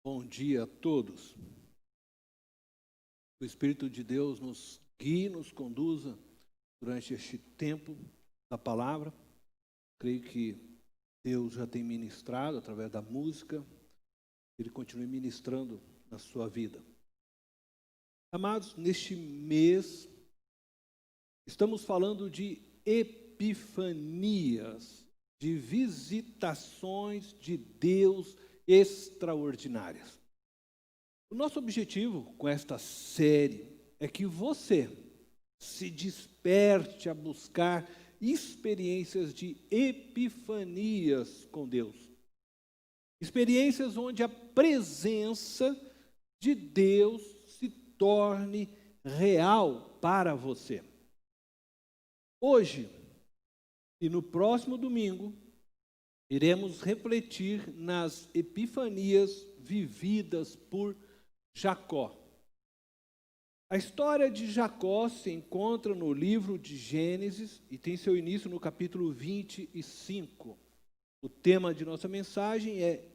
Bom dia a todos. O Espírito de Deus nos guie, nos conduza durante este tempo da palavra. Creio que Deus já tem ministrado através da música. Ele continue ministrando na sua vida. Amados, neste mês, estamos falando de epifanias, de visitações de Deus extraordinárias. O nosso objetivo com esta série é que você se desperte a buscar experiências de epifanias com Deus. Experiências onde a presença de Deus se torne real para você. Hoje e no próximo domingo, iremos refletir nas epifanias vividas por Jacó. A história de Jacó se encontra no livro de Gênesis e tem seu início no capítulo 25. O tema de nossa mensagem é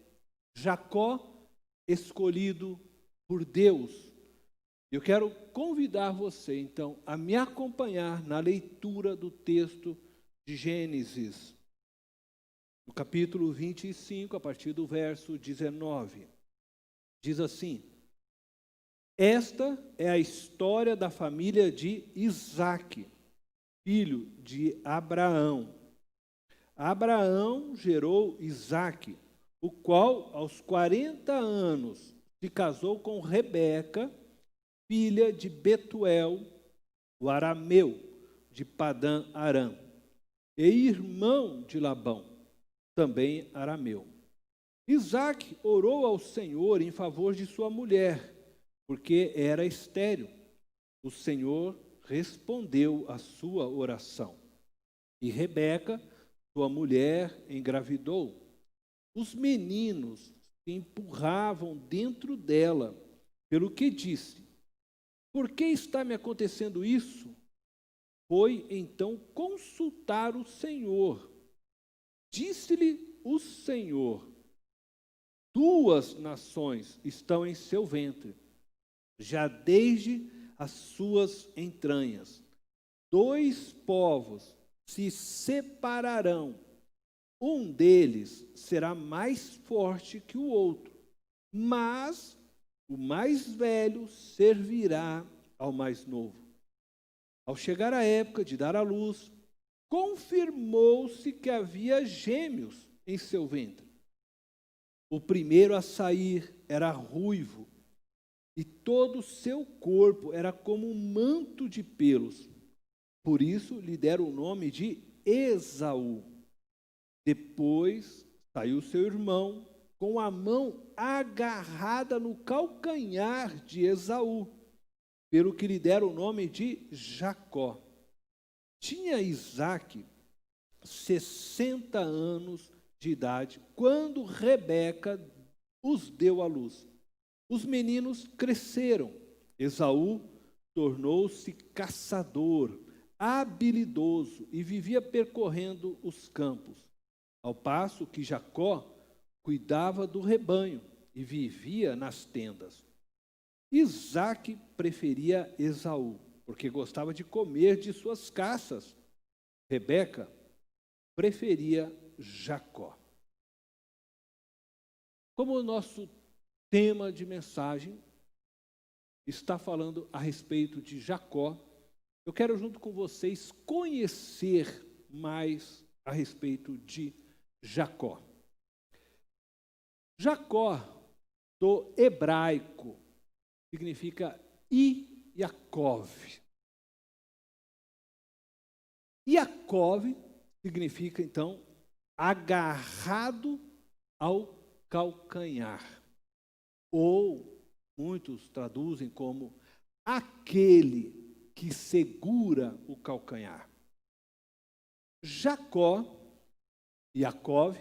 Jacó escolhido por Deus. Eu quero convidar você, então, a me acompanhar na leitura do texto de Gênesis, no capítulo 25, a partir do verso 19. Diz assim: Esta é a história da família de Isaque, filho de Abraão. Abraão gerou Isaque, o qual, aos 40 anos, se casou com Rebeca, filha de Betuel, o arameu, de Padã Arã, e irmão de Labão, também arameu. Isaque orou ao Senhor em favor de sua mulher, porque era estéril. O Senhor respondeu à sua oração. E Rebeca, sua mulher, engravidou. Os meninos se empurravam dentro dela, pelo que disse: Por que está me acontecendo isso? Foi então consultar o Senhor. Disse-lhe o Senhor: 2 nações estão em seu ventre, já desde as suas entranhas. 2 povos se separarão. Um deles será mais forte que o outro, mas o mais velho servirá ao mais novo. Ao chegar a época de dar à luz, confirmou-se que havia gêmeos em seu ventre. O primeiro a sair era ruivo, e todo o seu corpo era como um manto de pelos. Por isso lhe deram o nome de Esaú. Depois saiu seu irmão, com a mão agarrada no calcanhar de Esaú, pelo que lhe deram o nome de Jacó. Tinha Isaque 60 anos de idade, quando Rebeca os deu à luz. Os meninos cresceram. Esaú tornou-se caçador, habilidoso, e vivia percorrendo os campos, ao passo que Jacó cuidava do rebanho e vivia nas tendas. Isaque preferia Esaú, porque gostava de comer de suas caças. Rebeca preferia Jacó. Como o nosso tema de mensagem está falando a respeito de Jacó, eu quero, junto com vocês, conhecer mais a respeito de Jacó. Jacó, do hebraico, significa Iacov. Iacov significa, então, agarrado ao calcanhar. Ou, muitos traduzem como aquele que segura o calcanhar. Jacó, Iacov,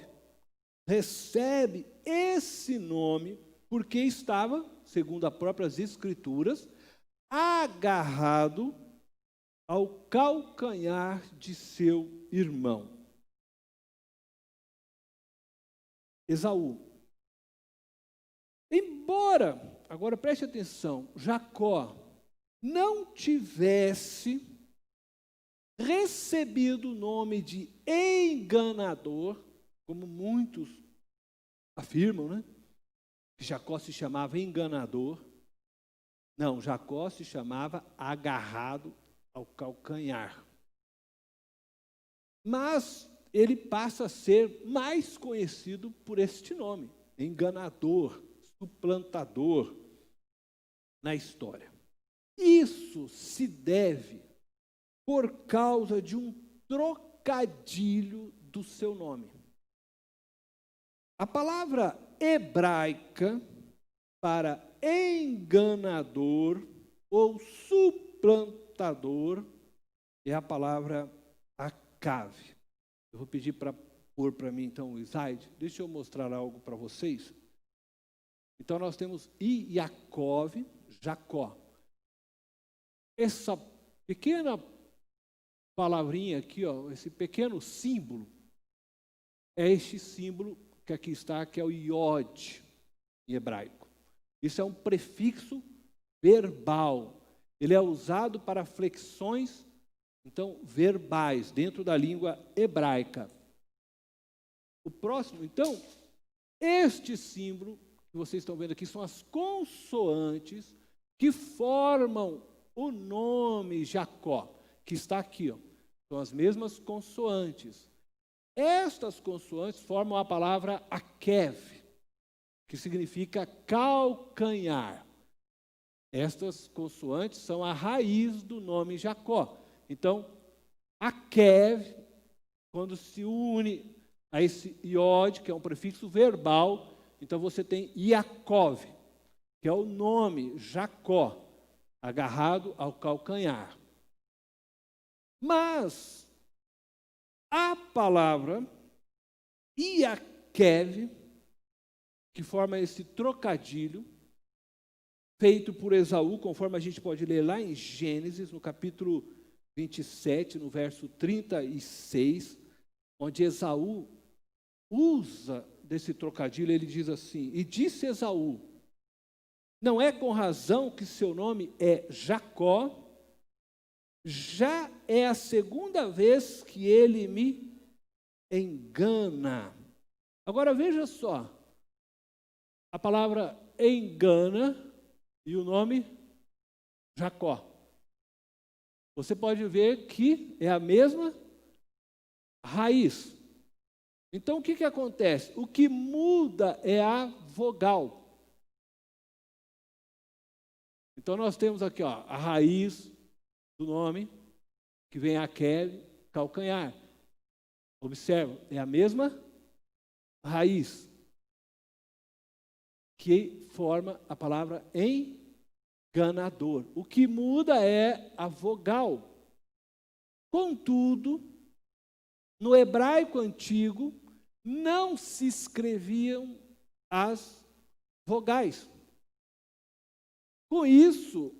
recebe esse nome porque estava, segundo as próprias Escrituras, agarrado ao calcanhar de seu irmão, Esaú. Embora, agora preste atenção, Jacó não tivesse recebido o nome de enganador, como muitos afirmam, né? Que Jacó se chamava enganador. Não, Jacó se chamava agarrado ao calcanhar. Mas ele passa a ser mais conhecido por este nome, enganador, suplantador, na história. Isso se deve por causa de um trocadilho do seu nome. A palavra hebraica para enganador ou suplantador é a palavra acave. Eu vou pedir para pôr para mim então o slide. Deixa eu mostrar algo para vocês. Então nós temos Iacov, Jacó. Essa pequena palavrinha aqui, ó, esse pequeno símbolo, é este símbolo que aqui está, que é o iod em hebraico. Isso é um prefixo verbal. Ele é usado para flexões, então, verbais, dentro da língua hebraica. O próximo, então, este símbolo que vocês estão vendo aqui são as consoantes que formam o nome Jacó, que está aqui, ó. São as mesmas consoantes. Estas consoantes formam a palavra akev, que significa calcanhar. Estas consoantes são a raiz do nome Jacó. Então, akev, quando se une a esse iod, que é um prefixo verbal, então você tem Iacov, que é o nome Jacó, agarrado ao calcanhar. Mas a palavra Iaquev, que forma esse trocadilho, feito por Esaú, conforme a gente pode ler lá em Gênesis, no capítulo 27, no verso 36, onde Esaú usa desse trocadilho, ele diz assim: e disse Esaú, não é com razão que seu nome é Jacó, já é a segunda vez que ele me engana. Agora veja só, a palavra engana e o nome Jacó. Você pode ver que é a mesma raiz. Então o que acontece? O que muda é a vogal. Então nós temos aqui, ó, a raiz do nome, que vem aquele calcanhar. Observa, é a mesma raiz que forma a palavra enganador. O que muda é a vogal. Contudo, no hebraico antigo, não se escreviam as vogais. Com isso,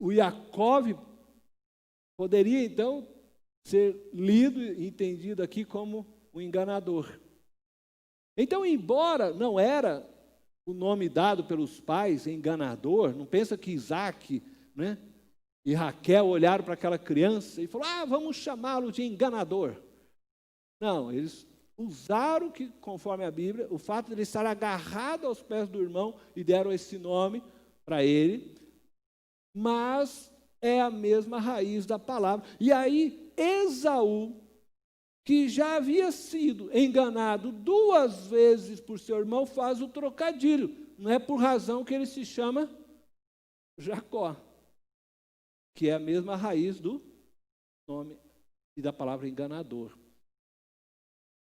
o Iacov poderia, então, ser lido e entendido aqui como o enganador. Então, embora não era o nome dado pelos pais, enganador, não pensa que Isaac, né, e Raquel olharam para aquela criança e falaram, vamos chamá-lo de enganador. Não, eles usaram, que, conforme a Bíblia, o fato de ele estar agarrado aos pés do irmão e deram esse nome para ele, mas é a mesma raiz da palavra. E aí, Esaú, que já havia sido enganado 2 vezes por seu irmão, faz o trocadilho. Não é por razão que ele se chama Jacó, que é a mesma raiz do nome e da palavra enganador.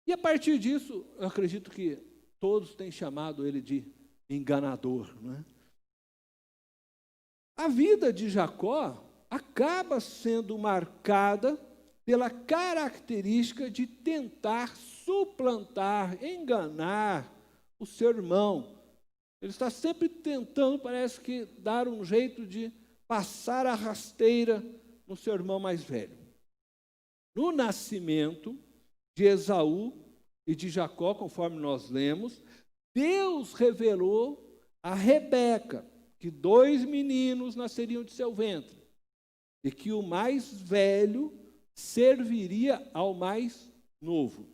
E a partir disso, eu acredito que todos têm chamado ele de enganador, não é? A vida de Jacó acaba sendo marcada pela característica de tentar suplantar, enganar o seu irmão. Ele está sempre tentando, parece que, dar um jeito de passar a rasteira no seu irmão mais velho. No nascimento de Esaú e de Jacó, conforme nós lemos, Deus revelou a Rebeca que 2 meninos nasceriam de seu ventre, e que o mais velho serviria ao mais novo.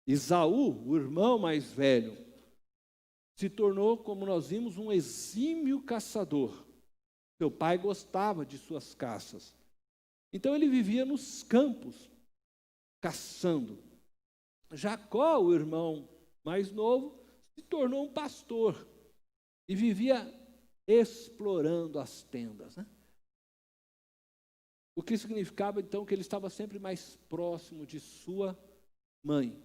Esaú, o irmão mais velho, se tornou, como nós vimos, um exímio caçador. Seu pai gostava de suas caças. Então ele vivia nos campos, caçando. Jacó, o irmão mais novo, se tornou um pastor e vivia explorando as tendas, né? O que significava, então, que ele estava sempre mais próximo de sua mãe.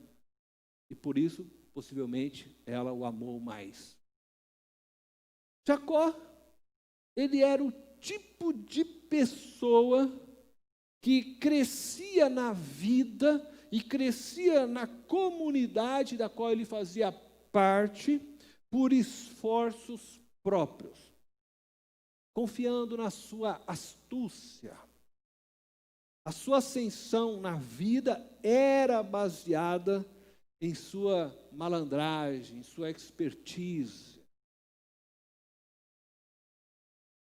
E por isso, possivelmente, ela o amou mais. Jacó, ele era o tipo de pessoa que crescia na vida e crescia na comunidade da qual ele fazia parte por esforços próprios, confiando na sua astúcia. A sua ascensão na vida era baseada em sua malandragem, em sua expertise.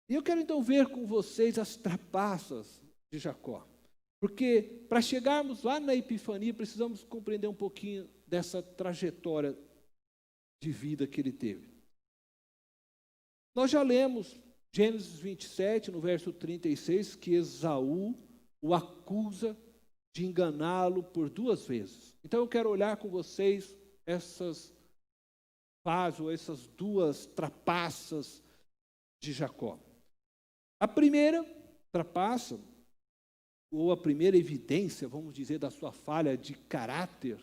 E eu quero então ver com vocês as trapaças de Jacó. Porque para chegarmos lá na Epifania, precisamos compreender um pouquinho dessa trajetória de vida que ele teve. Nós já lemos Gênesis 27, no verso 36, que Esaú o acusa de enganá-lo por 2 vezes. Então eu quero olhar com vocês essas fases, ou essas 2 trapaças de Jacó. A primeira trapaça, ou a primeira evidência, vamos dizer, da sua falha de caráter,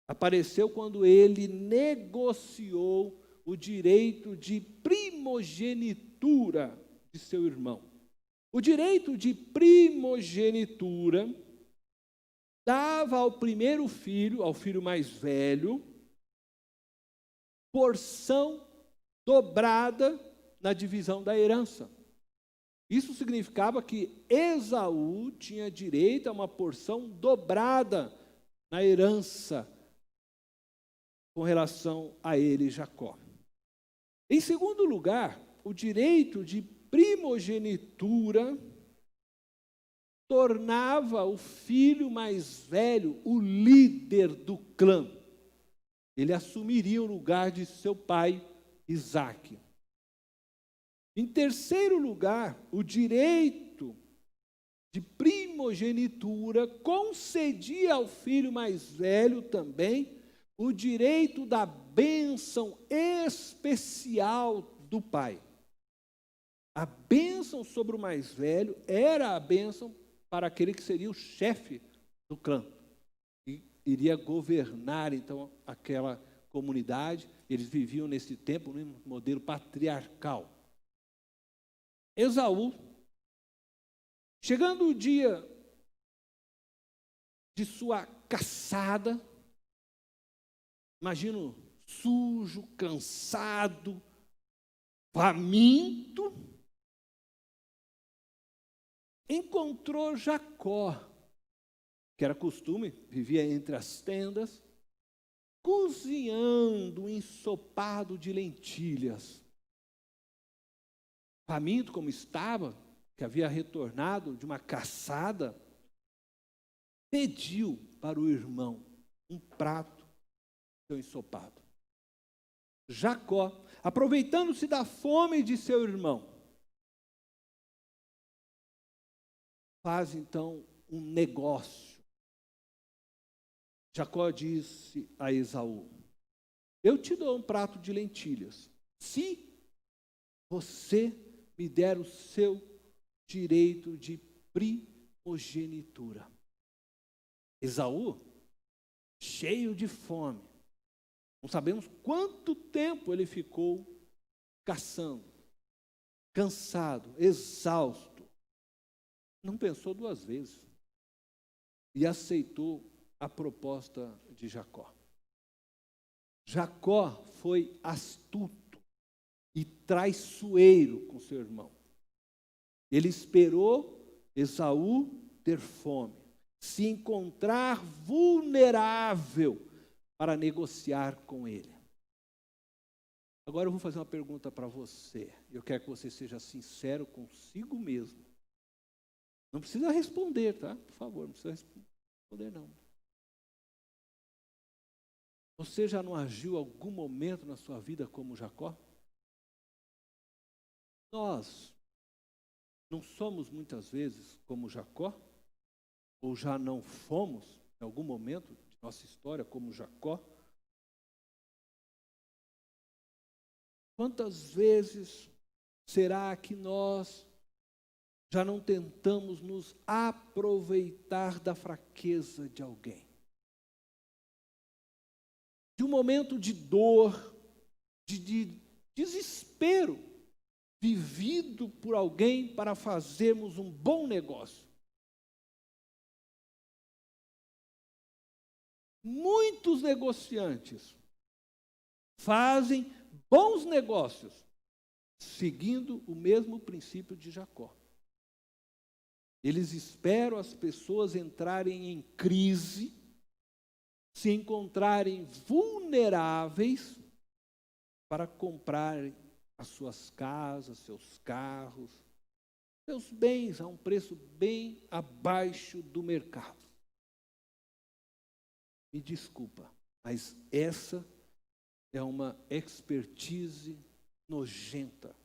apareceu quando ele negociou o direito de primogenitura de seu irmão. O direito de primogenitura dava ao primeiro filho, ao filho mais velho, porção dobrada na divisão da herança. Isso significava que Esaú tinha direito a uma porção dobrada na herança com relação a ele, Jacó. Em segundo lugar, o direito de primogenitura tornava o filho mais velho o líder do clã. Ele assumiria o lugar de seu pai, Isaque. Em terceiro lugar, o direito de primogenitura concedia ao filho mais velho também o direito da bênção especial do pai. A bênção sobre o mais velho era a bênção para aquele que seria o chefe do clã, e iria governar, então, aquela comunidade. Eles viviam nesse tempo no modelo patriarcal. Esaú, chegando o dia de sua caçada, imagino sujo, cansado, faminto, encontrou Jacó, que era costume, vivia entre as tendas, cozinhando um ensopado de lentilhas. Faminto como estava, que havia retornado de uma caçada, pediu para o irmão um prato de seu ensopado. Jacó, aproveitando-se da fome de seu irmão, faz então um negócio. Jacó disse a Esaú: eu te dou um prato de lentilhas, se você me der o seu direito de primogenitura. Esaú, cheio de fome, não sabemos quanto tempo ele ficou caçando, cansado, exausto, não pensou 2 vezes e aceitou a proposta de Jacó. Jacó foi astuto e traiçoeiro com seu irmão. Ele esperou Esaú ter fome, se encontrar vulnerável para negociar com ele. Agora eu vou fazer uma pergunta para você. Eu quero que você seja sincero consigo mesmo. Não precisa responder, tá? Por favor, não precisa responder, não. Você já não agiu algum momento na sua vida como Jacó? Nós não somos muitas vezes como Jacó? Ou já não fomos, em algum momento de nossa história, como Jacó? Quantas vezes será que nós já não tentamos nos aproveitar da fraqueza de alguém? De um momento de dor, de desespero, vivido por alguém para fazermos um bom negócio. Muitos negociantes fazem bons negócios, seguindo o mesmo princípio de Jacó. Eles esperam as pessoas entrarem em crise, se encontrarem vulneráveis para comprarem as suas casas, seus carros, seus bens a um preço bem abaixo do mercado. Me desculpa, mas essa é uma expertise nojenta,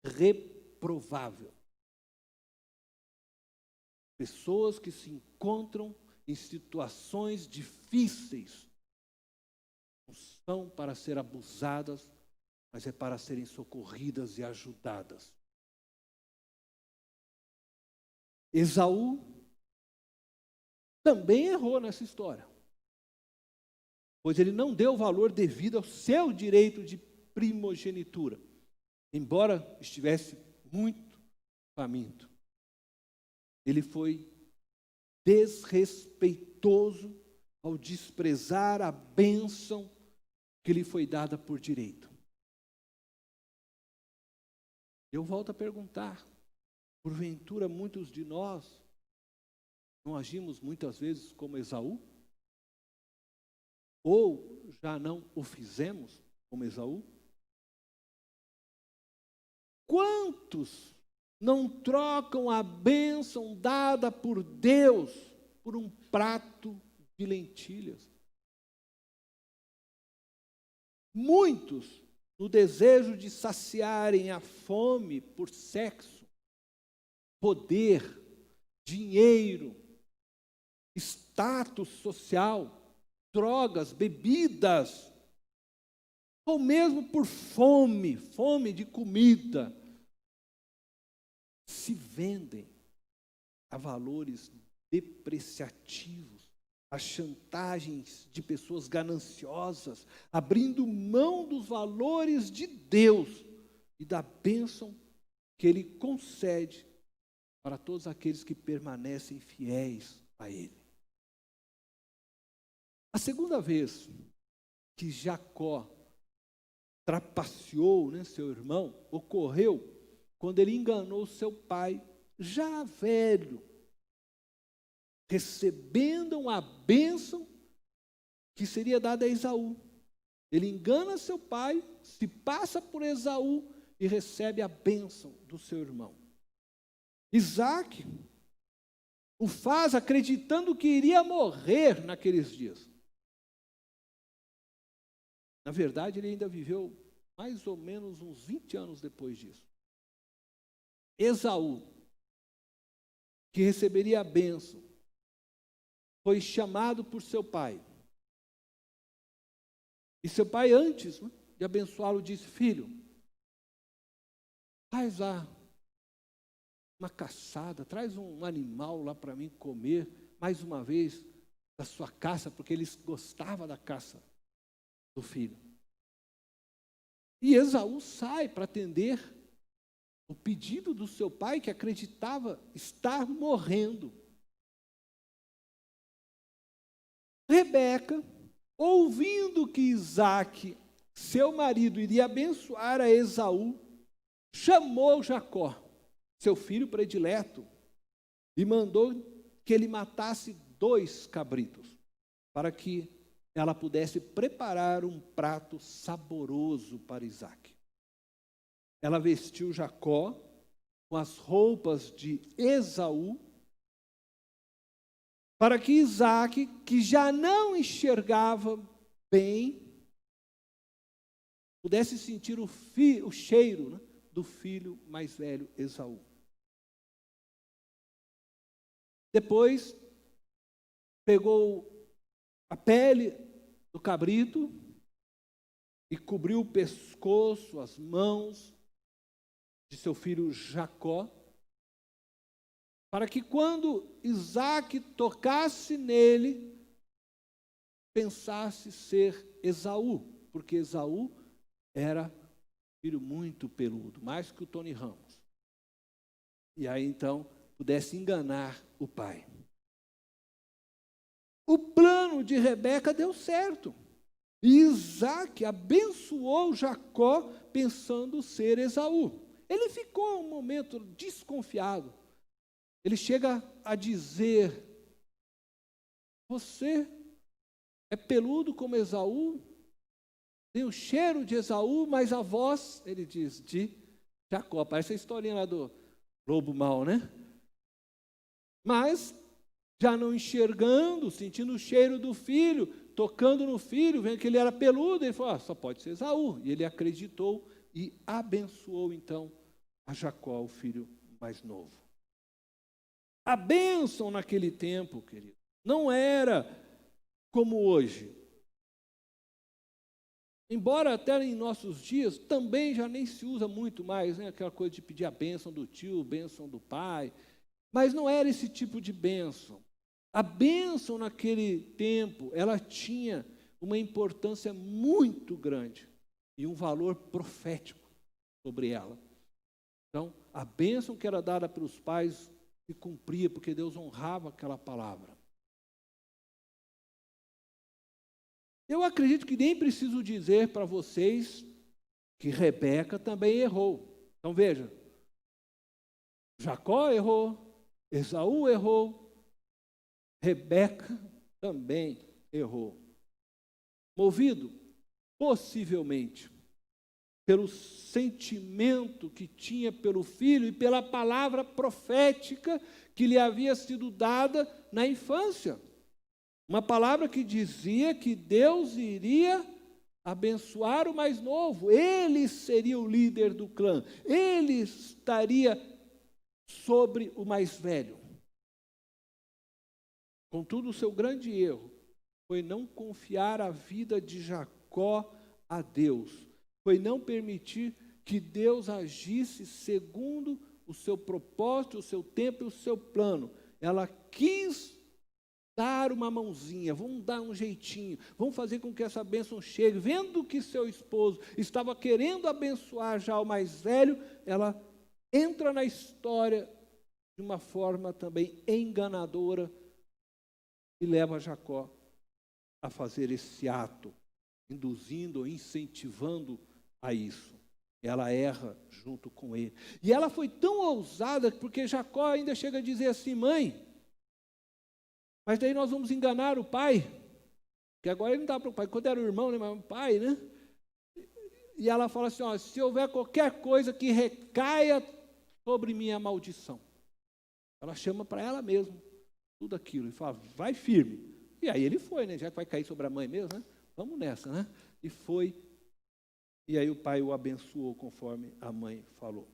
reprovável. Pessoas que se encontram em situações difíceis não são para ser abusadas, mas é para serem socorridas e ajudadas. Esaú também errou nessa história, pois ele não deu valor devido ao seu direito de primogenitura, embora estivesse muito faminto. Ele foi desrespeitoso ao desprezar a bênção que lhe foi dada por direito. Eu volto a perguntar, porventura muitos de nós não agimos muitas vezes como Esaú? Ou já não o fizemos como Esaú? Quantos não trocam a bênção dada por Deus por um prato de lentilhas? Muitos, no desejo de saciarem a fome por sexo, poder, dinheiro, status social, drogas, bebidas, ou mesmo por fome de comida, se vendem a valores depreciativos, a chantagens de pessoas gananciosas, abrindo mão dos valores de Deus e da bênção que Ele concede para todos aqueles que permanecem fiéis a Ele. A segunda vez que Jacó trapaceou, seu irmão, ocorreu quando ele enganou seu pai, já velho, recebendo a bênção que seria dada a Esaú. Ele engana seu pai, se passa por Esaú e recebe a bênção do seu irmão. Isaac o faz acreditando que iria morrer naqueles dias. Na verdade, ele ainda viveu mais ou menos uns 20 anos depois disso. Esaú, que receberia a bênção, foi chamado por seu pai. E seu pai, antes de abençoá-lo, disse: filho, faz lá uma caçada, traz um animal lá para mim comer, mais uma vez, da sua caça, porque ele gostava da caça do filho. E Esaú sai para atender o pedido do seu pai, que acreditava estar morrendo. Rebeca, ouvindo que Isaac, seu marido, iria abençoar a Esaú, chamou Jacó, seu filho predileto, e mandou que ele matasse 2 cabritos, para que ela pudesse preparar um prato saboroso para Isaque. Ela vestiu Jacó com as roupas de Esaú, para que Isaque, que já não enxergava bem, pudesse sentir o cheiro, né, do filho mais velho, Esaú. Depois, pegou a pele do cabrito e cobriu o pescoço, as mãos de seu filho Jacó, para que quando Isaque tocasse nele, pensasse ser Esaú, porque Esaú era filho muito peludo, mais que o Tony Ramos. E aí então pudesse enganar o pai. O plano de Rebeca deu certo. E Isaque abençoou Jacó pensando ser Esaú. Ele ficou um momento desconfiado. Ele chega a dizer: você é peludo como Esaú, tem o cheiro de Esaú, mas a voz, ele diz, de Jacó. Parece a historinha lá do lobo mau, né? Mas, já não enxergando, sentindo o cheiro do filho, tocando no filho, vendo que ele era peludo, ele falou: só pode ser Esaú. E ele acreditou e abençoou então a Jacó, o filho mais novo. A bênção naquele tempo, querido, não era como hoje. Embora até em nossos dias também já nem se usa muito mais, né? Aquela coisa de pedir a bênção do tio, bênção do pai. Mas não era esse tipo de bênção. A bênção naquele tempo, ela tinha uma importância muito grande e um valor profético sobre ela. Então, a bênção que era dada pelos pais se cumpria, porque Deus honrava aquela palavra. Eu acredito que nem preciso dizer para vocês que Rebeca também errou. Então veja, Jacó errou, Esaú errou, Rebeca também errou. Movido, possivelmente, pelo sentimento que tinha pelo filho e pela palavra profética que lhe havia sido dada na infância. Uma palavra que dizia que Deus iria abençoar o mais novo, ele seria o líder do clã, ele estaria sobre o mais velho. Contudo, o seu grande erro foi não confiar a vida de Jacó a Deus, foi não permitir que Deus agisse segundo o seu propósito, o seu tempo e o seu plano. Ela quis dar uma mãozinha, vamos dar um jeitinho, vamos fazer com que essa bênção chegue. Vendo que seu esposo estava querendo abençoar já o mais velho, ela entra na história de uma forma também enganadora e leva Jacó a fazer esse ato, induzindo ou incentivando a isso. Ela erra junto com ele. E ela foi tão ousada, porque Jacó ainda chega a dizer assim: mãe, mas daí nós vamos enganar o pai, que agora ele não dá para o pai, quando era o irmão, né, mas o pai, né? E ela fala assim: ó, se houver qualquer coisa que recaia sobre mim a maldição. Ela chama para ela mesma tudo aquilo e fala: vai firme. E aí ele foi, né? Já que vai cair sobre a mãe mesmo, né? Vamos nessa, né? E foi. E aí o pai o abençoou conforme a mãe falou.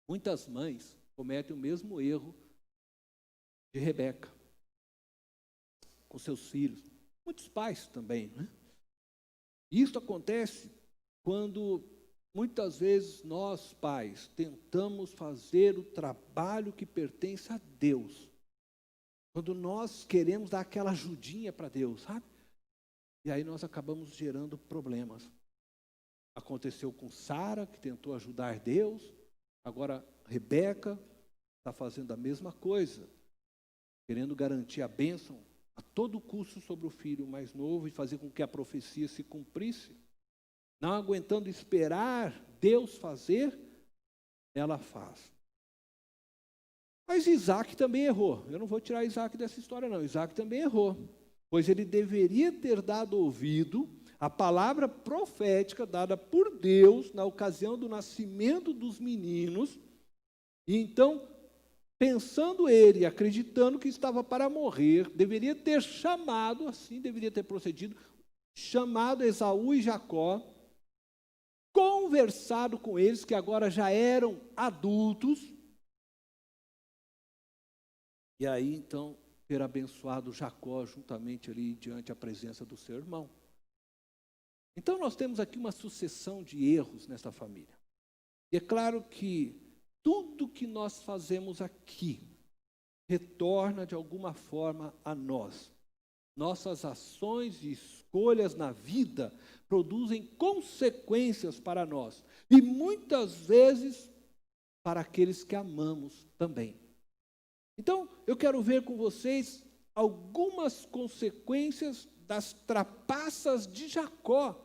Muitas mães cometem o mesmo erro de Rebeca com seus filhos. Muitos pais também, né? Isso acontece quando muitas vezes nós, pais, tentamos fazer o trabalho que pertence a Deus. Quando nós queremos dar aquela ajudinha para Deus, sabe? E aí nós acabamos gerando problemas. Aconteceu com Sara, que tentou ajudar Deus. Agora Rebeca está fazendo a mesma coisa, querendo garantir a bênção a todo custo sobre o filho mais novo e fazer com que a profecia se cumprisse. Não aguentando esperar Deus fazer, ela faz. Mas Isaac também errou. Eu não vou tirar Isaac dessa história, não. Isaac também errou. pois ele deveria ter dado ouvido à palavra profética dada por Deus na ocasião do nascimento dos meninos, e então, pensando ele, acreditando que estava para morrer, deveria ter chamado, assim deveria ter procedido, chamado Esaú e Jacó, conversado com eles, que agora já eram adultos, e aí então ter abençoado Jacó juntamente ali diante a presença do seu irmão. Então nós temos aqui uma sucessão de erros nessa família. E é claro que tudo que nós fazemos aqui retorna de alguma forma a nós. Nossas ações e escolhas na vida produzem consequências para nós. E muitas vezes para aqueles que amamos também. Então, eu quero ver com vocês algumas consequências das trapaças de Jacó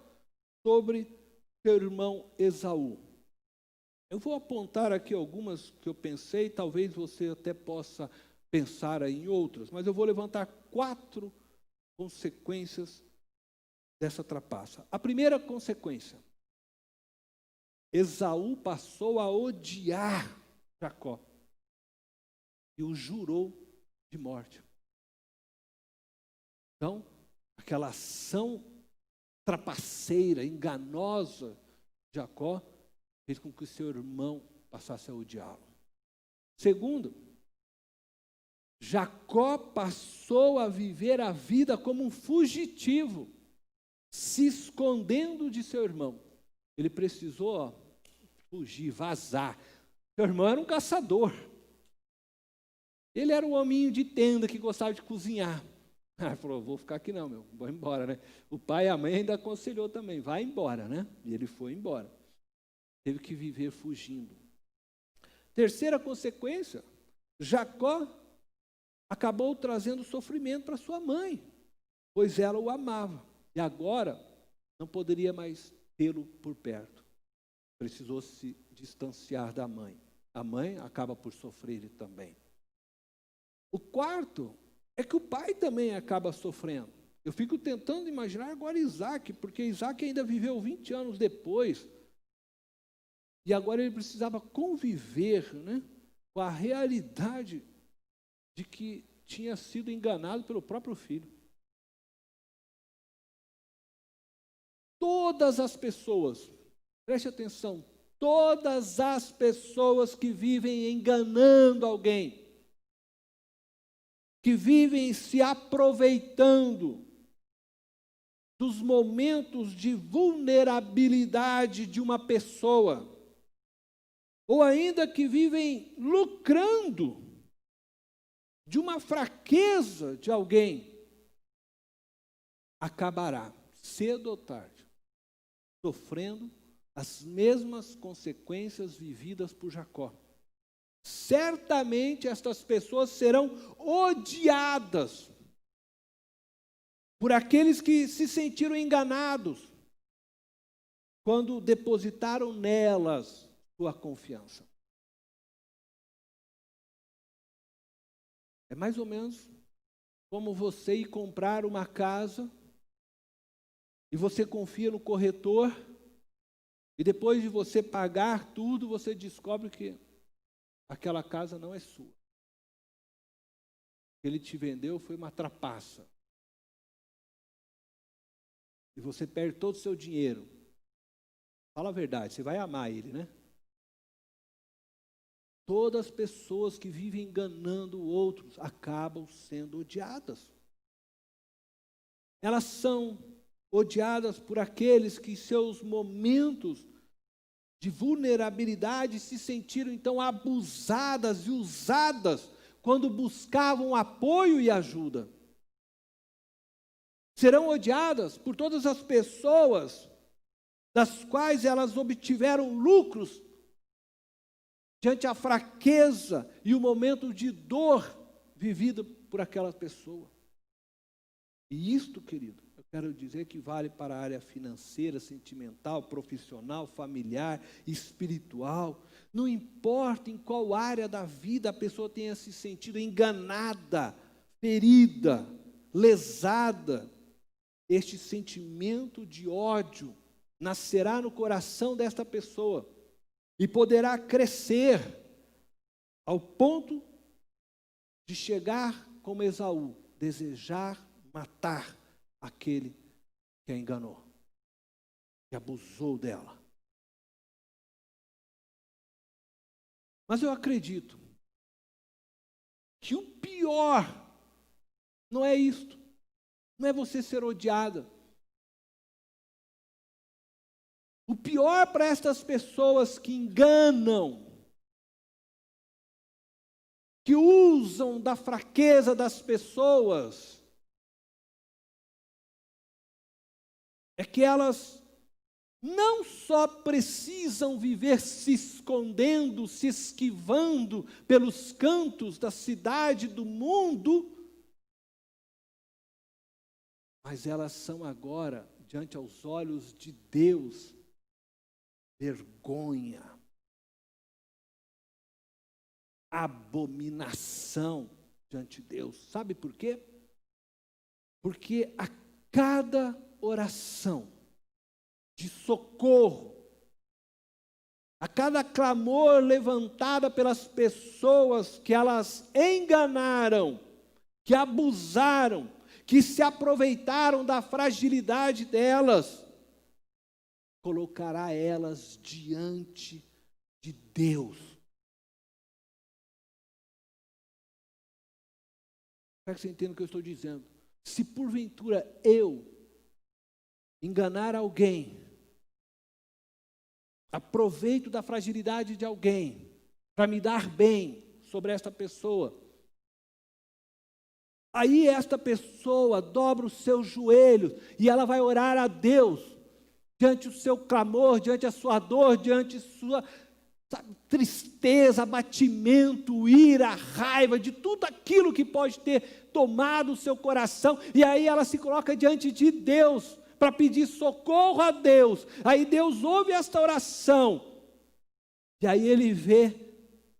sobre seu irmão Esaú. Eu vou apontar aqui algumas que eu pensei, talvez você até possa pensar em outras, mas eu vou levantar 4 consequências dessa trapaça. A primeira consequência: Esaú passou a odiar Jacó e o jurou de morte. Então, aquela ação trapaceira, enganosa de Jacó fez com que o seu irmão passasse a odiá-lo. Segundo, Jacó passou a viver a vida como um fugitivo, se escondendo de seu irmão. Ele precisou fugir, vazar. Seu irmão era um caçador. Ele era um hominho de tenda que gostava de cozinhar. Ele falou, vou ficar aqui não, vou embora, né? O pai e a mãe ainda aconselhou também, vai embora, né? E ele foi embora. Teve que viver fugindo. Terceira consequência, Jacó acabou trazendo sofrimento para sua mãe, pois ela o amava. E agora não poderia mais tê-lo por perto. Precisou se distanciar da mãe. A mãe acaba por sofrer também. O quarto é que o pai também acaba sofrendo. Eu fico tentando imaginar agora Isaac, porque Isaac ainda viveu 20 anos depois. E agora ele precisava conviver, né, com a realidade de que tinha sido enganado pelo próprio filho. Todas as pessoas, preste atenção, todas as pessoas que vivem enganando alguém, que vivem se aproveitando dos momentos de vulnerabilidade de uma pessoa, ou ainda que vivem lucrando de uma fraqueza de alguém, acabará, cedo ou tarde, sofrendo as mesmas consequências vividas por Jacó. Certamente estas pessoas serão odiadas por aqueles que se sentiram enganados quando depositaram nelas sua confiança. É mais ou menos como você ir comprar uma casa e você confia no corretor e depois de você pagar tudo, você descobre que aquela casa não é sua. O que ele te vendeu foi uma trapaça. E você perde todo o seu dinheiro. Fala a verdade, você vai amar ele, né? Todas as pessoas que vivem enganando outros acabam sendo odiadas. Elas são odiadas por aqueles que em seus momentos de vulnerabilidade se sentiram então abusadas e usadas quando buscavam apoio e ajuda. Serão odiadas por todas as pessoas das quais elas obtiveram lucros diante a fraqueza e o momento de dor vivido por aquela pessoa. E isto, querido, eu quero dizer que vale para a área financeira, sentimental, profissional, familiar, espiritual. Não importa em qual área da vida a pessoa tenha se sentido enganada, ferida, lesada, este sentimento de ódio nascerá no coração desta pessoa e poderá crescer ao ponto de chegar como Esaú, desejar matar aquele que a enganou, que abusou dela. Mas eu acredito que o pior não é isto, não é você ser odiada. O pior para estas pessoas que enganam, que usam da fraqueza das pessoas, é que elas não só precisam viver se escondendo, se esquivando pelos cantos da cidade, do mundo, mas elas são agora, diante aos olhos de Deus, vergonha, abominação diante de Deus. Sabe por quê? Porque a cada oração de socorro, a cada clamor levantada pelas pessoas que elas enganaram, que abusaram, que se aproveitaram da fragilidade delas, colocará elas diante de Deus. Espero que você entenda o que eu estou dizendo. Se porventura eu enganar alguém, aproveito da fragilidade de alguém para me dar bem sobre esta pessoa, aí esta pessoa dobra os seus joelhos e ela vai orar a Deus diante do seu clamor, diante da sua dor, diante da sua tristeza, abatimento, ira, raiva, de tudo aquilo que pode ter tomado o seu coração, e aí ela se coloca diante de Deus para pedir socorro a Deus. Aí Deus ouve esta oração, e aí ele vê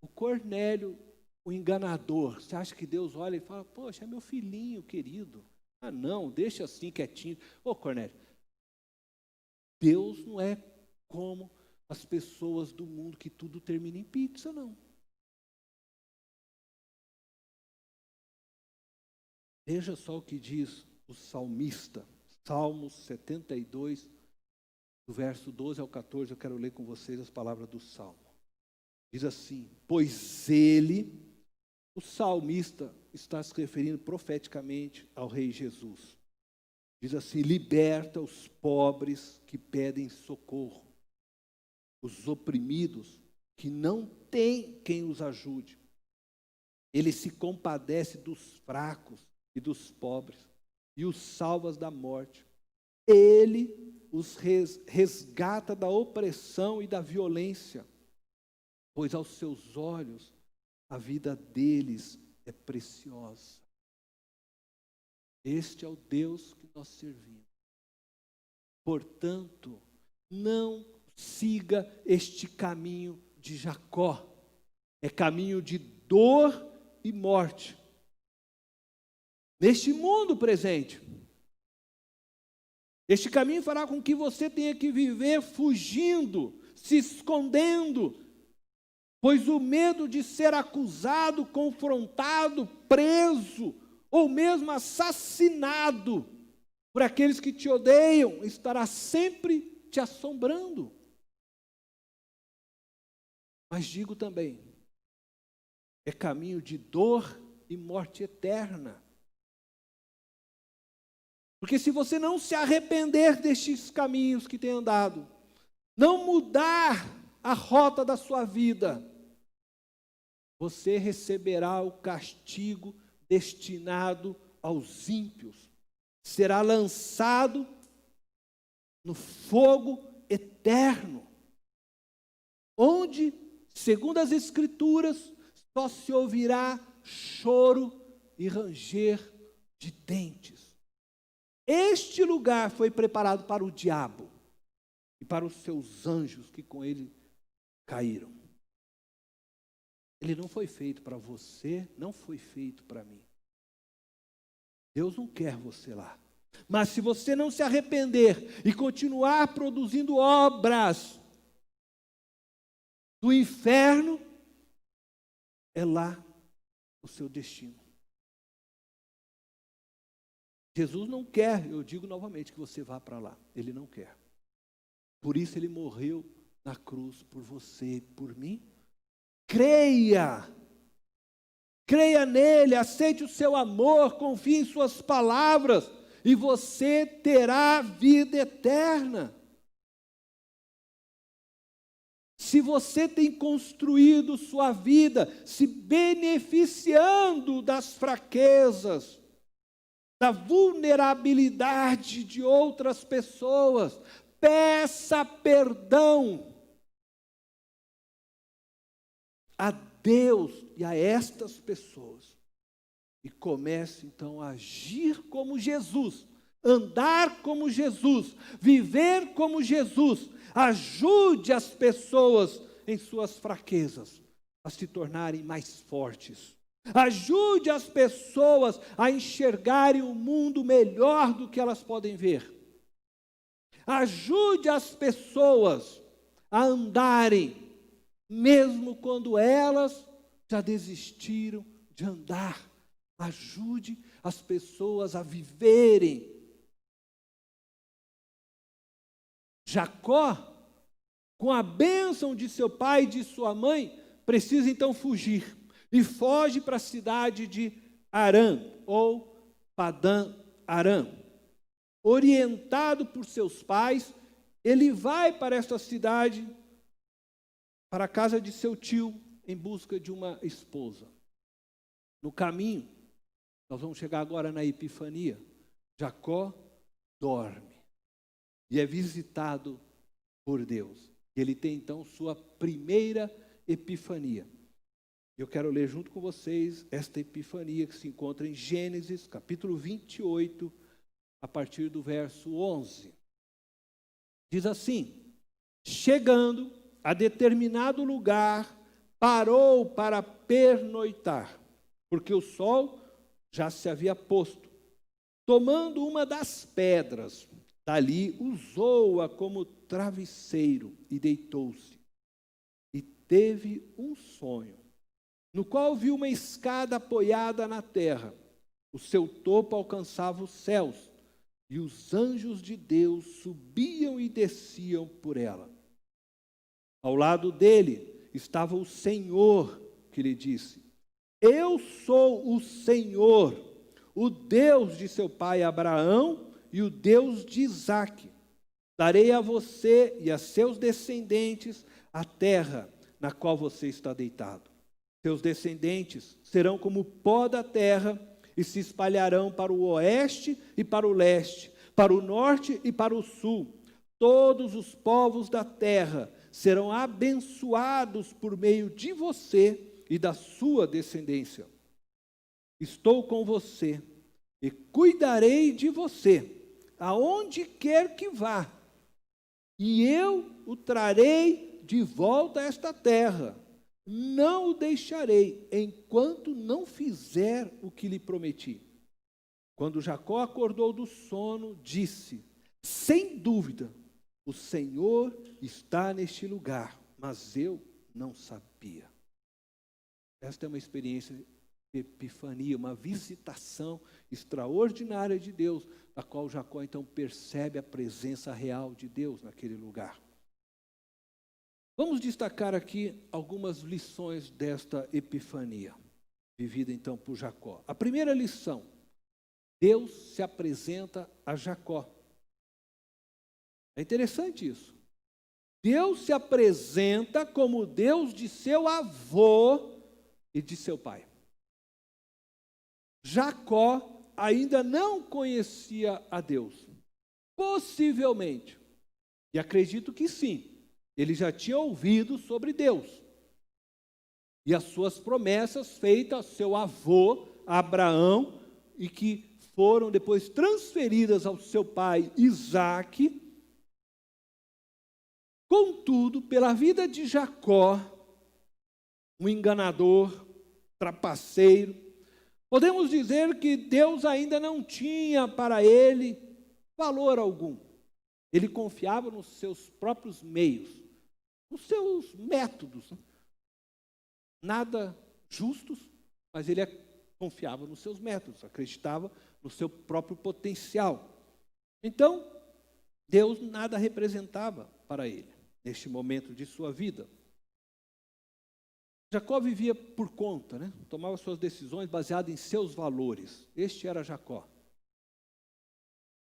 o Cornélio, o enganador. Você acha que Deus olha e fala: poxa, é meu filhinho querido, ah não, deixa assim quietinho. Ô Cornélio, Deus não é como as pessoas do mundo que tudo termina em pizza, não. Veja só o que diz o salmista, Salmos 72, do verso 12 ao 14, eu quero ler com vocês as palavras do Salmo. Diz assim: pois ele, o salmista, está se referindo profeticamente ao Rei Jesus. Diz assim: liberta os pobres que pedem socorro, os oprimidos que não têm quem os ajude. Ele se compadece dos fracos e dos pobres e os salva da morte. Ele os resgata da opressão e da violência, pois aos seus olhos a vida deles é preciosa. Este é o Deus que nós servimos. Portanto, não siga este caminho de Jacó. É caminho de dor e morte. Neste mundo presente. Este caminho fará com que você tenha que viver fugindo, se escondendo, pois o medo de ser acusado, confrontado, preso, ou mesmo assassinado por aqueles que te odeiam, estará sempre te assombrando. Mas digo também, é caminho de dor e morte eterna. Porque se você não se arrepender destes caminhos que tem andado, não mudar a rota da sua vida, você receberá o castigo destinado aos ímpios. Será lançado no fogo eterno, onde, segundo as Escrituras, só se ouvirá choro e ranger de dentes. Este lugar foi preparado para o diabo e para os seus anjos que com ele caíram. Ele não foi feito para você, não foi feito para mim. Deus não quer você lá. Mas se você não se arrepender e continuar produzindo obras do inferno, é lá o seu destino. Jesus não quer, eu digo novamente, que você vá para lá. Ele não quer. Por isso ele morreu na cruz por você, por mim. Creia. Creia nele, aceite o seu amor, confie em suas palavras e você terá vida eterna. Se você tem construído sua vida se beneficiando das fraquezas, da vulnerabilidade de outras pessoas, peça perdão a Deus e a estas pessoas. E comece então a agir como Jesus, andar como Jesus, viver como Jesus. Ajude as pessoas em suas fraquezas a se tornarem mais fortes. Ajude as pessoas a enxergarem o mundo melhor do que elas podem ver. Ajude as pessoas a andarem, mesmo quando elas já desistiram de andar. Ajude as pessoas a viverem. Jacó, com a bênção de seu pai e de sua mãe, precisa então fugir. E foge para a cidade de Harã, ou Padã Harã. Orientado por seus pais, ele vai para esta cidade, para a casa de seu tio, em busca de uma esposa. No caminho, nós vamos chegar agora na Epifania, Jacó dorme e é visitado por Deus. Ele tem então sua primeira epifania. Eu quero ler junto com vocês esta epifania que se encontra em Gênesis, capítulo 28, a partir do verso 11. Diz assim: chegando a determinado lugar, parou para pernoitar, porque o sol já se havia posto. Tomando uma das pedras, dali usou-a como travesseiro e deitou-se. E teve um sonho, no qual viu uma escada apoiada na terra. O seu topo alcançava os céus, e os anjos de Deus subiam e desciam por ela. Ao lado dele estava o Senhor, que lhe disse: eu sou o Senhor, o Deus de seu pai Abraão e o Deus de Isaque. Darei a você e a seus descendentes a terra na qual você está deitado. Seus descendentes serão como o pó da terra e se espalharão para o oeste e para o leste, para o norte e para o sul. Todos os povos da terra serão abençoados por meio de você e da sua descendência. Estou com você e cuidarei de você, aonde quer que vá, e eu o trarei de volta a esta terra. Não o deixarei, enquanto não fizer o que lhe prometi. Quando Jacó acordou do sono, disse: sem dúvida, o Senhor está neste lugar, mas eu não sabia. Esta é uma experiência de epifania, uma visitação extraordinária de Deus, na qual Jacó então percebe a presença real de Deus naquele lugar. Vamos destacar aqui algumas lições desta epifania, vivida então por Jacó. A primeira lição: Deus se apresenta a Jacó. É interessante isso. Deus se apresenta como Deus de seu avô e de seu pai. Jacó ainda não conhecia a Deus. Possivelmente, e acredito que sim, ele já tinha ouvido sobre Deus e as suas promessas feitas ao seu avô Abraão e que foram depois transferidas ao seu pai Isaque. Contudo, pela vida de Jacó, um enganador, trapaceiro, Podemos dizer que Deus ainda não tinha para ele valor algum. Ele confiava nos seus próprios meios, nos seus métodos, nada justos, mas ele confiava nos seus métodos, acreditava no seu próprio potencial. Então, Deus nada representava para ele, neste momento de sua vida. Jacó vivia por conta, tomava suas decisões baseadas em seus valores. Este era Jacó.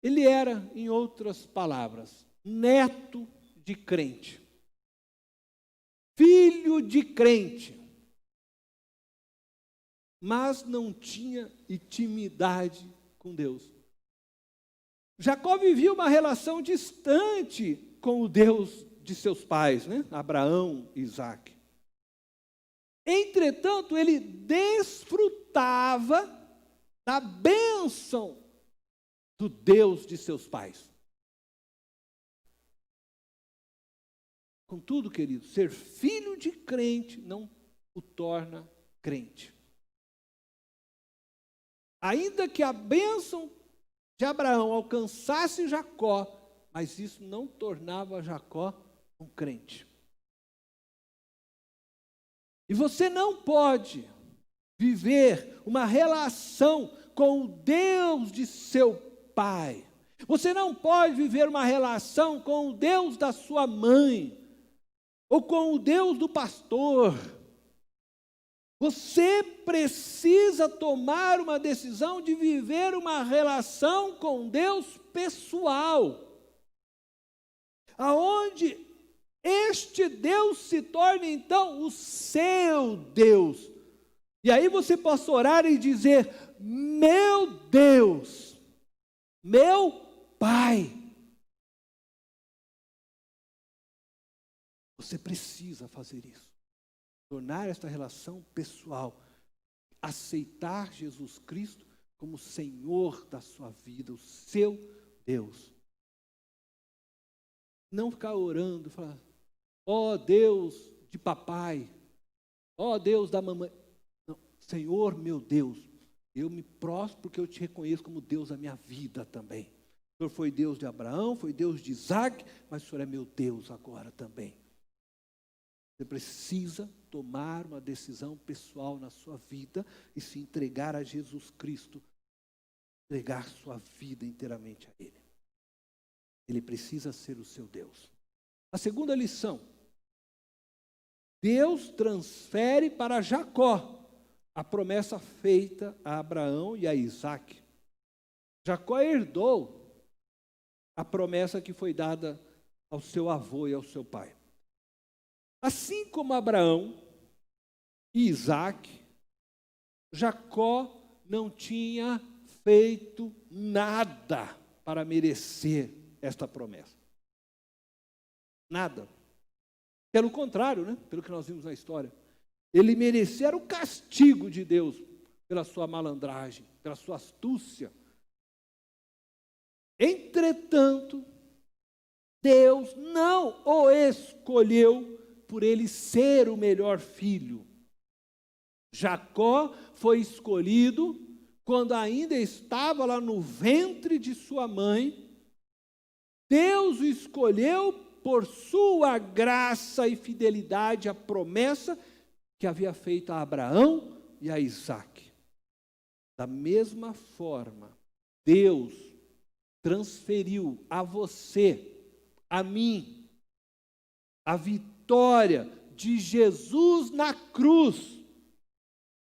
Ele era, em outras palavras, neto de crente, filho de crente, mas não tinha intimidade com Deus. Jacó vivia uma relação distante com o Deus de seus pais, Abraão e Isaque. Entretanto, ele desfrutava da bênção do Deus de seus pais. Contudo, querido, ser filho de crente não o torna crente. Ainda que a bênção de Abraão alcançasse Jacó, mas isso não tornava Jacó um crente. E você não pode viver uma relação com o Deus de seu pai. Você não pode viver uma relação com o Deus da sua mãe, ou com o Deus do pastor. Você precisa tomar uma decisão de viver uma relação com Deus pessoal, aonde este Deus se torne então o seu Deus. E aí você possa orar e dizer: meu Deus, meu Pai. Você precisa fazer isso. Tornar esta relação pessoal. Aceitar Jesus Cristo como Senhor da sua vida, o seu Deus. Não ficar orando, falar: ó Deus de papai, ó Deus da mamãe. Não, Senhor meu Deus, eu me prostro porque eu te reconheço como Deus da minha vida também. O Senhor foi Deus de Abraão, foi Deus de Isaque, mas o Senhor é meu Deus agora também. Você precisa tomar uma decisão pessoal na sua vida e se entregar a Jesus Cristo, entregar sua vida inteiramente a Ele. Ele precisa ser o seu Deus. A segunda lição: Deus transfere para Jacó a promessa feita a Abraão e a Isaque. Jacó herdou a promessa que foi dada ao seu avô e ao seu pai. Assim como Abraão e Isaque, Jacó não tinha feito nada para merecer esta promessa. Nada. Pelo contrário, pelo que nós vimos na história, ele merecia o castigo de Deus pela sua malandragem, pela sua astúcia. Entretanto, Deus não o escolheu por ele ser o melhor filho. Jacó foi escolhido quando ainda estava lá no ventre de sua mãe. Deus o escolheu por sua graça e fidelidade à promessa que havia feito a Abraão e a Isaque. Da mesma forma, Deus transferiu a você, a mim, a vitória de Jesus na cruz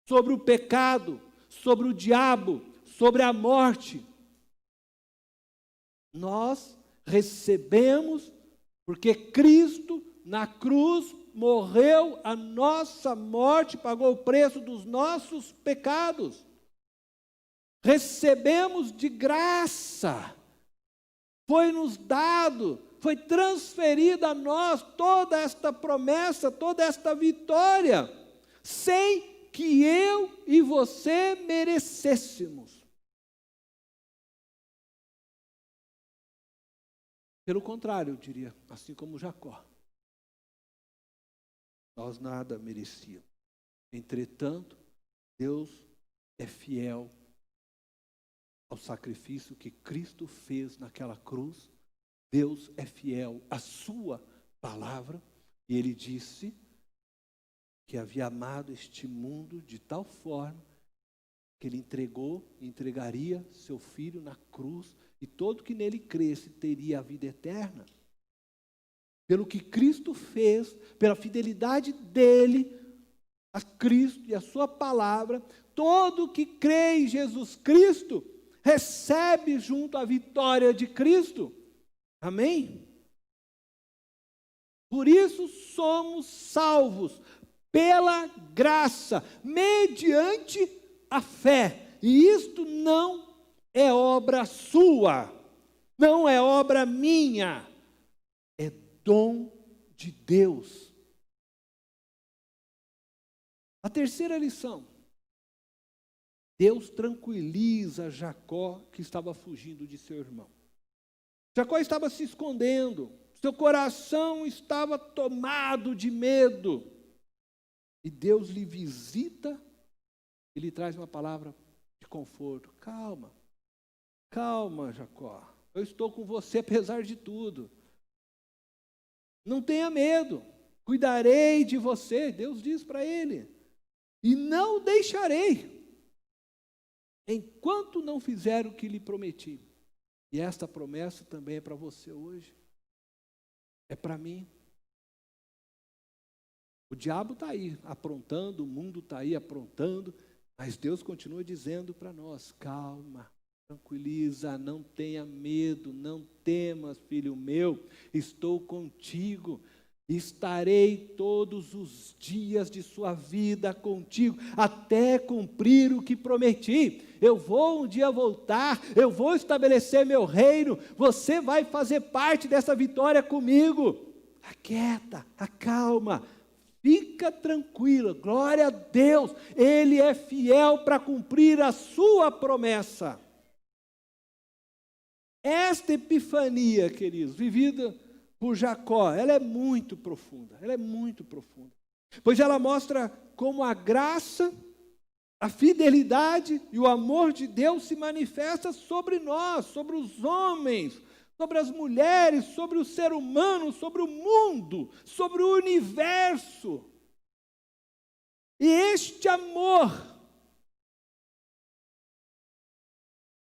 sobre o pecado, sobre o diabo, sobre a morte. Nós recebemos porque Cristo na cruz morreu a nossa morte, pagou o preço dos nossos pecados. Recebemos de graça, foi nos dado, foi transferida a nós toda esta promessa, toda esta vitória, sem que eu e você merecêssemos. Pelo contrário, eu diria, assim como Jacó, nós nada merecíamos. Entretanto, Deus é fiel ao sacrifício que Cristo fez naquela cruz. Deus é fiel à sua palavra. E Ele disse que havia amado este mundo de tal forma que Ele entregaria seu Filho na cruz, e todo que nele cresce teria a vida eterna. Pelo que Cristo fez, pela fidelidade dEle a Cristo e a sua palavra, todo que crê em Jesus Cristo recebe junto a vitória de Cristo. Amém? Por isso somos salvos pela graça, mediante a fé. E isto não é obra sua, não é obra minha, é dom de Deus. A terceira lição: Deus tranquiliza Jacó, que estava fugindo de seu irmão. Jacó estava se escondendo, seu coração estava tomado de medo. E Deus lhe visita e lhe traz uma palavra de conforto. Calma, calma, Jacó. Eu estou com você apesar de tudo. Não tenha medo, cuidarei de você. Deus diz para ele. E não deixarei, enquanto não fizer o que lhe prometi. E esta promessa também é para você hoje. É para mim. O diabo está aí aprontando, o mundo está aí aprontando, mas Deus continua dizendo para nós: calma, tranquiliza, não tenha medo, não temas, filho meu, estou contigo. Estarei todos os dias de sua vida contigo, até cumprir o que prometi. Eu vou um dia voltar, eu vou estabelecer meu reino, você vai fazer parte dessa vitória comigo. Aquieta, acalma, fica tranquila, glória a Deus, Ele é fiel para cumprir a sua promessa. Esta epifania, queridos, vivida por Jacó, ela é muito profunda, pois ela mostra como a graça, a fidelidade e o amor de Deus se manifesta sobre nós, sobre os homens, sobre as mulheres, sobre o ser humano, sobre o mundo, sobre o universo. E este amor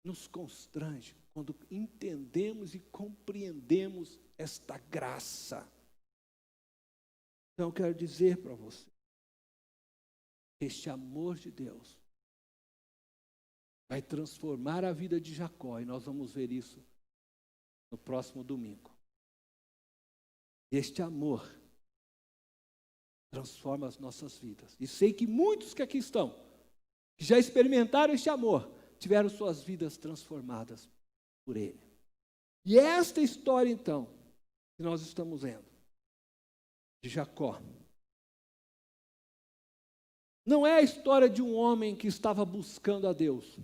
nos constrange quando entendemos e compreendemos esta graça. Então, eu quero dizer para você, este amor de Deus vai transformar a vida de Jacó, e nós vamos ver isso no próximo domingo. Este amor transforma as nossas vidas. E sei que muitos que aqui estão, que já experimentaram este amor, tiveram suas vidas transformadas por Ele. E esta história, então, que nós estamos vendo, de Jacó, não é a história de um homem que estava buscando a Deus.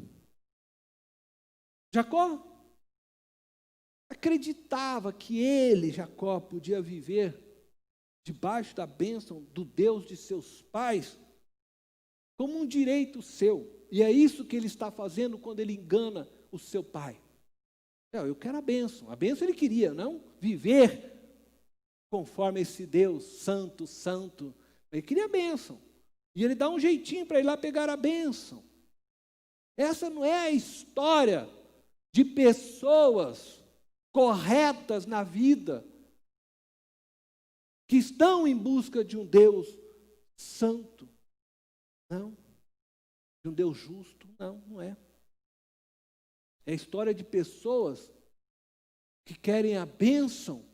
Jacó acreditava que ele, Jacó, podia viver debaixo da bênção do Deus de seus pais como um direito seu. E é isso que ele está fazendo quando ele engana o seu pai. Eu quero a bênção ele queria, não viver conforme esse Deus santo, santo. Ele queria a bênção. E ele dá um jeitinho para ir lá pegar a bênção. Essa não é a história de pessoas corretas na vida, que estão em busca de um Deus santo. Não. De um Deus justo. Não é. É a história de pessoas que querem a bênção,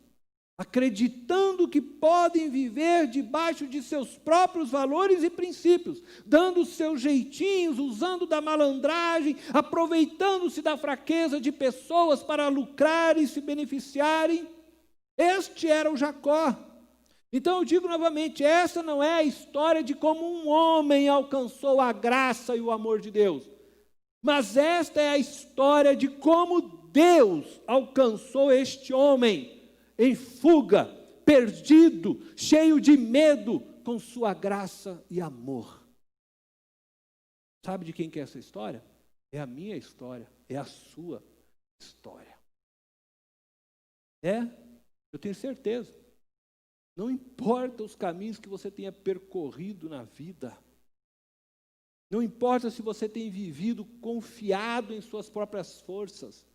acreditando que podem viver debaixo de seus próprios valores e princípios, dando os seus jeitinhos, usando da malandragem, aproveitando-se da fraqueza de pessoas para lucrarem e se beneficiarem. Este era o Jacó. Então eu digo novamente, essa não é a história de como um homem alcançou a graça e o amor de Deus, mas esta é a história de como Deus alcançou este homem em fuga, perdido, cheio de medo, com sua graça e amor. Sabe de quem que é essa história? É a minha história, é a sua história. Eu tenho certeza. Não importa os caminhos que você tenha percorrido na vida. Não importa se você tem vivido confiado em suas próprias forças,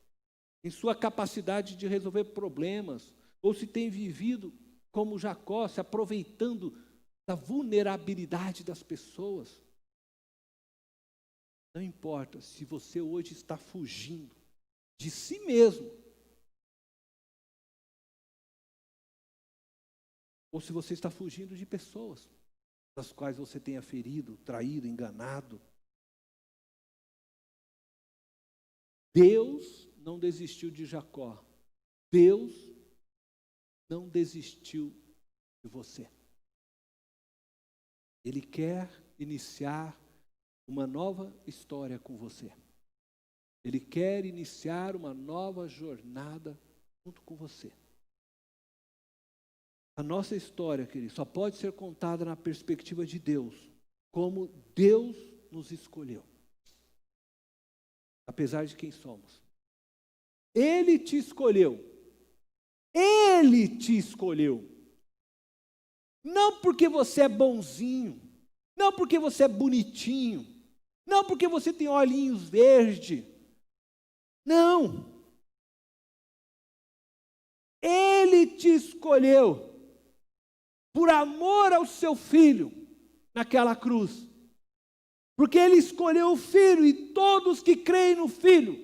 em sua capacidade de resolver problemas, ou se tem vivido como Jacó, se aproveitando da vulnerabilidade das pessoas. Não importa se você hoje está fugindo de si mesmo, ou se você está fugindo de pessoas, das quais você tenha ferido, traído, enganado. Deus não desistiu de Jacó. Deus não desistiu de você. Ele quer iniciar uma nova história com você. Ele quer iniciar uma nova jornada junto com você. A nossa história, querido, só pode ser contada na perspectiva de Deus, como Deus nos escolheu. Apesar de quem somos. Ele te escolheu. Ele te escolheu. Não porque você é bonzinho, não porque você é bonitinho, não porque você tem olhinhos verdes. Não. Ele te escolheu por amor ao seu filho naquela cruz. Porque ele escolheu o filho e todos que creem no filho,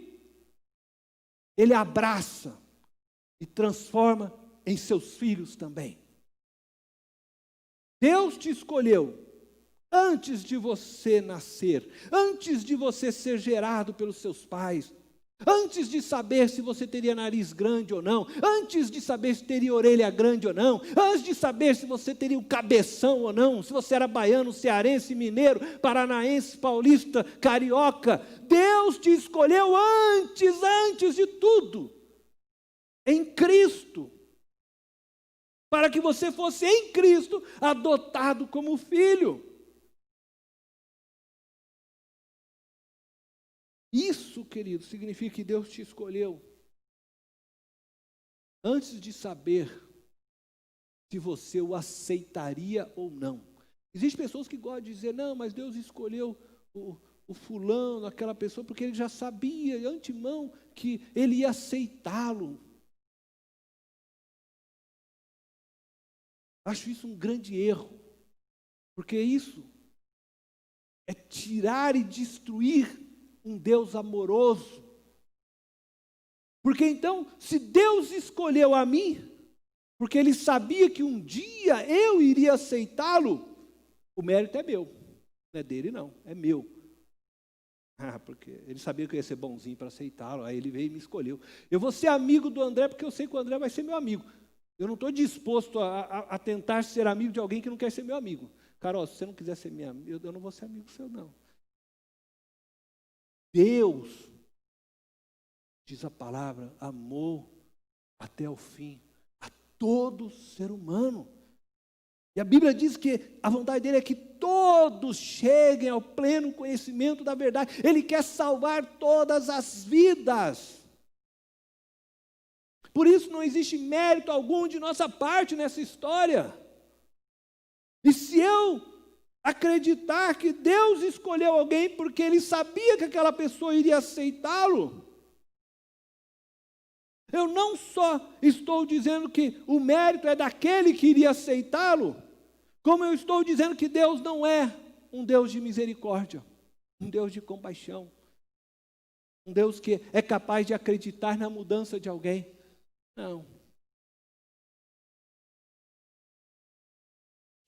ele abraça e transforma em seus filhos também. Deus te escolheu antes de você nascer, antes de você ser gerado pelos seus pais, antes de saber se você teria nariz grande ou não, antes de saber se teria orelha grande ou não, antes de saber se você teria um cabeção ou não, se você era baiano, cearense, mineiro, paranaense, paulista, carioca, Deus te escolheu antes de tudo, em Cristo, para que você fosse em Cristo adotado como filho. Isso, querido, significa que Deus te escolheu antes de saber se você o aceitaria ou não. Existem pessoas que gostam de dizer, não, mas Deus escolheu o fulano, aquela pessoa, porque ele já sabia de antemão que ele ia aceitá-lo. Acho isso um grande erro, porque isso é tirar e destruir um Deus amoroso. Porque então, se Deus escolheu a mim, porque Ele sabia que um dia eu iria aceitá-lo, o mérito é meu, não é dele não, é meu. Porque Ele sabia que eu ia ser bonzinho para aceitá-lo, aí Ele veio e me escolheu. Eu vou ser amigo do André, porque eu sei que o André vai ser meu amigo. Eu não estou disposto a tentar ser amigo de alguém que não quer ser meu amigo. Carol, se você não quiser ser minha amiga, eu não vou ser amigo seu não. Deus, diz a palavra, amou até o fim a todo ser humano. E a Bíblia diz que a vontade dele é que todos cheguem ao pleno conhecimento da verdade. Ele quer salvar todas as vidas. Por isso não existe mérito algum de nossa parte nessa história. E se eu acreditar que Deus escolheu alguém porque Ele sabia que aquela pessoa iria aceitá-lo, eu não só estou dizendo que o mérito é daquele que iria aceitá-lo, como eu estou dizendo que Deus não é um Deus de misericórdia, um Deus de compaixão, um Deus que é capaz de acreditar na mudança de alguém. Não.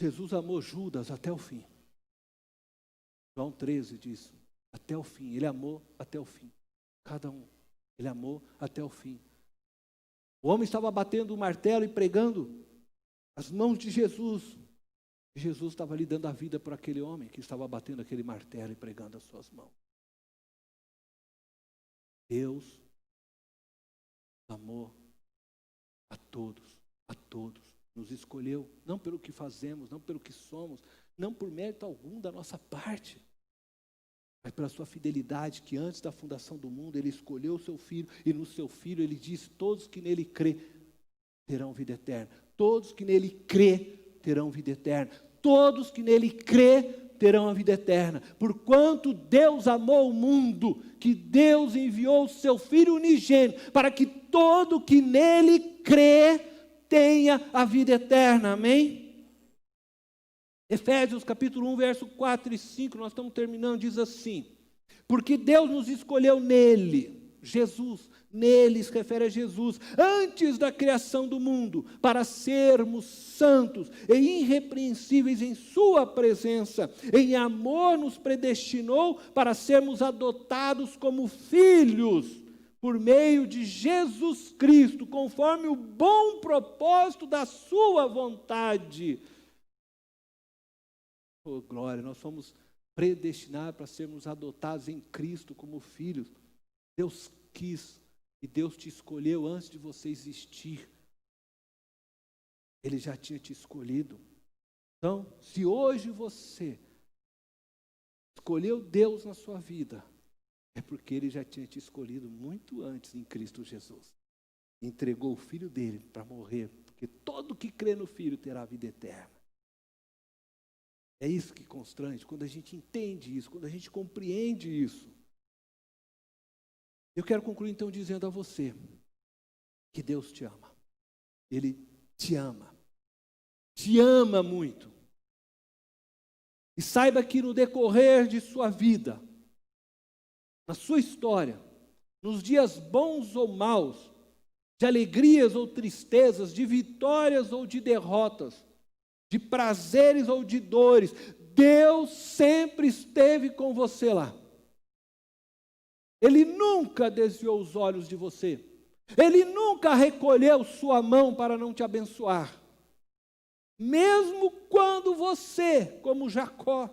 Jesus amou Judas até o fim. João 13 diz, até o fim, Ele amou até o fim. Cada um, Ele amou até o fim. O homem estava batendo o martelo e pregando as mãos de Jesus. E Jesus estava ali dando a vida para aquele homem que estava batendo aquele martelo e pregando as suas mãos. Deus amou a todos, nos escolheu, não pelo que fazemos, não pelo que somos, não por mérito algum da nossa parte. mas pela sua fidelidade, que antes da fundação do mundo Ele escolheu o seu Filho, e no seu Filho Ele disse: todos que nele crê terão vida eterna. Todos que nele crê terão vida eterna. Todos que nele crê terão a vida eterna. Porquanto Deus amou o mundo, que Deus enviou o seu Filho unigênito, para que todo que nele crê tenha a vida eterna. Amém? Efésios capítulo 1, verso 4 e 5, nós estamos terminando, diz assim: porque Deus nos escolheu nele, Jesus, nele se refere a Jesus, antes da criação do mundo, para sermos santos e irrepreensíveis em sua presença. Em amor nos predestinou para sermos adotados como filhos, por meio de Jesus Cristo, conforme o bom propósito da sua vontade. Oh, glória, nós somos predestinados para sermos adotados em Cristo como filhos. Deus quis e Deus te escolheu antes de você existir. Ele já tinha te escolhido. Então, se hoje você escolheu Deus na sua vida, é porque Ele já tinha te escolhido muito antes em Cristo Jesus. Entregou o Filho dele para morrer, porque todo que crê no Filho terá a vida eterna. É isso que constrange, quando a gente entende isso, quando a gente compreende isso. Eu quero concluir então dizendo a você que Deus te ama. Ele te ama muito. E saiba que no decorrer de sua vida, na sua história, nos dias bons ou maus, de alegrias ou tristezas, de vitórias ou de derrotas, de prazeres ou de dores, Deus sempre esteve com você lá. Ele nunca desviou os olhos de você. Ele nunca recolheu sua mão para não te abençoar. Mesmo quando você, como Jacó,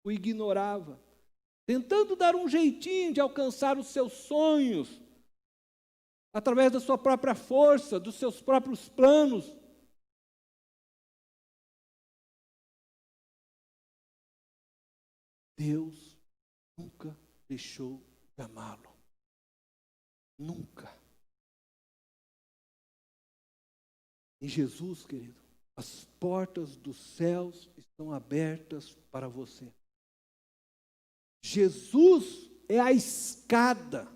o ignorava, tentando dar um jeitinho de alcançar os seus sonhos, através da sua própria força, dos seus próprios planos. Deus nunca deixou de amá-lo. Nunca. Em Jesus, querido, as portas dos céus estão abertas para você. Jesus é a escada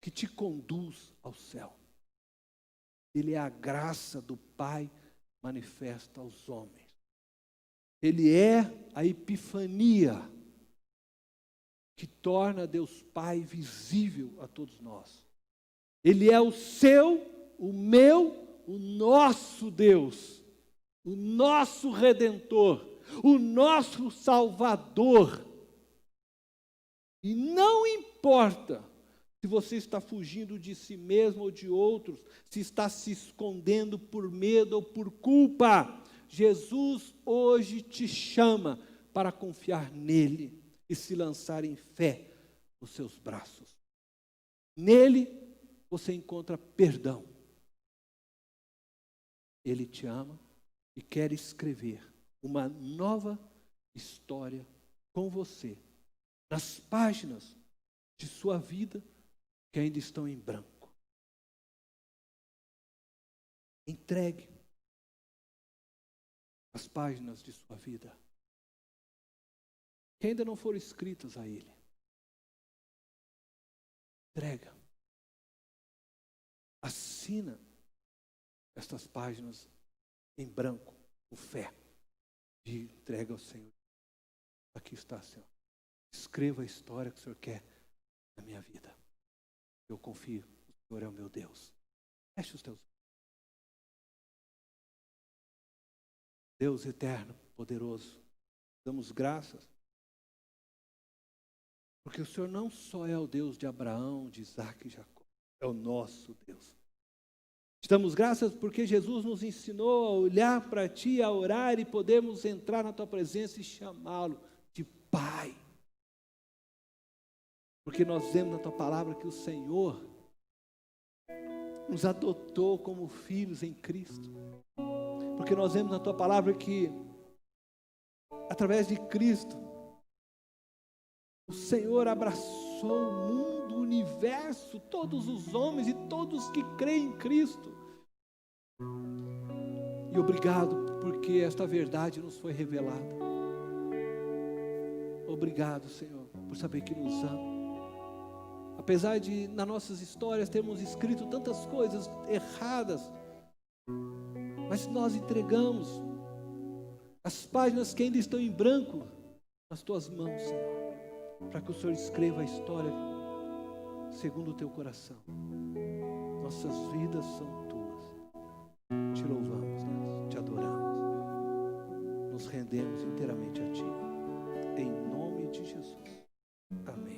que te conduz ao céu. Ele é a graça do Pai manifesta aos homens. Ele é a epifania que torna Deus Pai visível a todos nós. Ele é o seu, o meu, o nosso Deus, o nosso Redentor, o nosso Salvador. E não importa se você está fugindo de si mesmo ou de outros, se está se escondendo por medo ou por culpa, Jesus hoje te chama para confiar nele e se lançar em fé nos seus braços. Nele você encontra perdão. Ele te ama e quer escrever uma nova história com você, nas páginas de sua vida que ainda estão em branco. Entregue as páginas de sua vida que ainda não foram escritas a Ele. Entrega. Assina estas páginas em branco, com fé, e entrega ao Senhor. Aqui está, Senhor. Escreva a história que o Senhor quer na minha vida. Eu confio, o Senhor é o meu Deus. Feche os teus olhos. Deus eterno, poderoso, damos graças, porque o Senhor não só é o Deus de Abraão, de Isaac e Jacó, é o nosso Deus. Te damos graças porque Jesus nos ensinou a olhar para Ti, a orar e podermos entrar na Tua presença e chamá-lo de Pai. Porque nós vemos na Tua palavra que o Senhor nos adotou como filhos em Cristo. Porque nós vemos na Tua palavra que, através de Cristo, O Senhor abraçou o mundo, o universo, todos os homens e todos que creem em Cristo. E obrigado porque esta verdade nos foi revelada. Obrigado, Senhor, por saber que nos ama. Apesar de, nas nossas histórias, termos escrito tantas coisas erradas, mas nós entregamos as páginas que ainda estão em branco nas tuas mãos, Senhor, para que o Senhor escreva a história segundo o teu coração. Nossas vidas são tuas. Te louvamos, Deus, te adoramos, nos rendemos inteiramente a ti. Em nome de Jesus. Amém.